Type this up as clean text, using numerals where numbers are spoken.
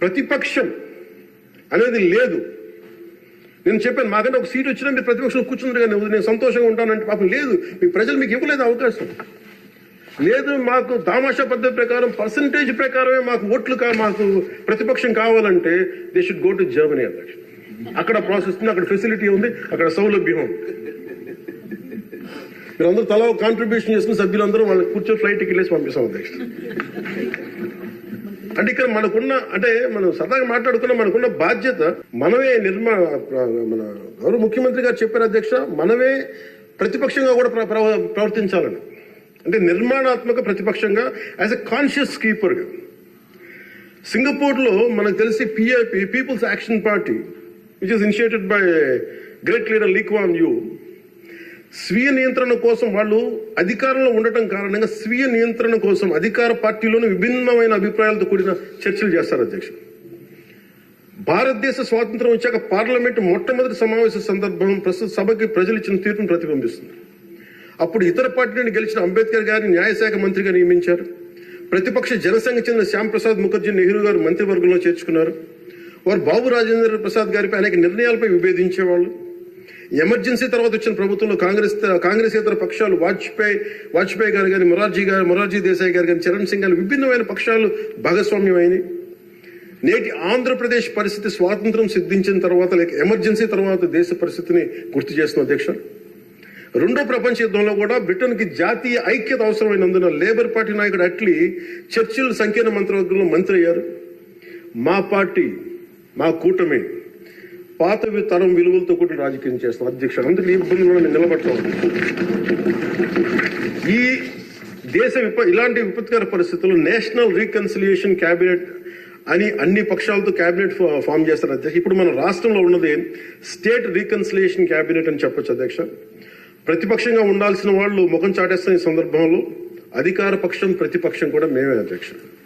ప్రతిపక్షం అనేది లేదు. నేను చెప్పాను, మాకంటే ఒక సీట్ వచ్చినా మీరు ప్రతిపక్షంలో కూర్చున్నారు కానీ నేను సంతోషంగా ఉంటానంటే పాపం లేదు. మీ ప్రజలు మీకు ఇవ్వలేదు అవకాశం. లేదు, మాకు దామాషా పద్ధతి ప్రకారం పర్సంటేజ్ ప్రకారమే మాకు ఓట్లు మాకు ప్రతిపక్షం కావాలంటే they should go to Germany అధ్యక్ష. అక్కడ ప్రాసెస్ ఉంది, అక్కడ ఫెసిలిటీ ఉంది, అక్కడ సౌలభ్యం ఉంది. మీరందరూ తలా కాంట్రిబ్యూషన్ చేసుకుని సభ్యులందరూ వాళ్ళకి కూర్చొని ఫ్లైట్ టికెట్ వేసి పంపిస్తాం అధ్యక్ష. అంటే ఇక్కడ మనకున్న, అంటే మనం సరదాగా మాట్లాడుకున్న మనకున్న బాధ్యత మనమే మన గౌరవ ముఖ్యమంత్రి గారు చెప్పారు అధ్యక్ష, మనమే ప్రతిపక్షంగా కూడా ప్రవర్తించాలని. అంటే నిర్మాణాత్మక ప్రతిపక్షంగా యాజ్ ఎ కాన్షియస్ కీపర్గా. సింగపూర్లో మనకు తెలిసి PIP, people's action party, which is initiated by great leader Lee Kuan Yew, స్వీయ నియంత్రణ కోసం వాళ్ళు అధికారంలో ఉండటం కారణంగా స్వీయ నియంత్రణ కోసం అధికార పార్టీలోని విభిన్నమైన అభిప్రాయాలతో కూడిన చర్చలు చేస్తారు అధ్యక్ష. భారతదేశ స్వాతంత్రం వచ్చాక పార్లమెంట్ మొట్టమొదటి సమావేశ సందర్భం ప్రస్తుత సభకి ప్రజలు ఇచ్చిన తీర్పును ప్రతిబింబిస్తుంది. అప్పుడు ఇతర పార్టీ నుండి గెలిచిన అంబేద్కర్ గారిని న్యాయశాఖ మంత్రిగా నియమించారు. ప్రతిపక్ష జనసంఘ చెందిన శ్యాంప్రసాద్ ముఖర్జీ నెహ్రూ గారు మంత్రివర్గంలో చేర్చుకున్నారు. వారు బాబు రాజేంద్ర ప్రసాద్ గారిపై అనేక నిర్ణయాలపై విభేదించేవాళ్ళు. ఎమర్జెన్సీ తర్వాత వచ్చిన ప్రభుత్వంలో కాంగ్రెసేతర పక్షాలు వాజ్పేయి గారు కానీ, మొరార్జీ దేశాయ్ గారు కానీ, చరణ్ సింగ్ గారు విభిన్నమైన పక్షాలు భాగస్వామ్యమైనవి. నేటి ఆంధ్రప్రదేశ్ పరిస్థితి స్వాతంత్రం సిద్ధించిన తర్వాత లేక ఎమర్జెన్సీ తర్వాత దేశ పరిస్థితిని గుర్తు చేస్తున్న అధ్యక్ష. రెండో ప్రపంచ యుద్ధంలో కూడా బ్రిటన్కి జాతీయ ఐక్యత అవసరమైనందున లేబర్ పార్టీ నాయకుడు అట్లీ చర్చిల్ సంకీర్ణ మంత్రివర్గంలో మంత్రి అయ్యారు. మా పార్టీ, మా కూటమి పాత తరం విలువలతో కూడిన రాజకీయం చేస్తాం అధ్యక్ష. అందుకు ఈ ఇబ్బందులు నేను నిలబడతాం. ఈ దేశ ఇలాంటి విపత్కర పరిస్థితుల్లో నేషనల్ రీకన్సిలియేషన్ క్యాబినెట్ అని అన్ని పక్షాలతో క్యాబినెట్ ఫామ్ చేస్తారు అధ్యక్ష. ఇప్పుడు మన రాష్ట్రంలో ఉన్నది స్టేట్ రీకన్సిలియేషన్ క్యాబినెట్ అని చెప్పొచ్చు అధ్యక్ష. ప్రతిపక్షంగా ఉండాల్సిన వాళ్ళు ముఖం చాటేస్తున్న ఈ సందర్భంలో అధికార పక్షం ప్రతిపక్షం కూడా మేమే అధ్యక్ష.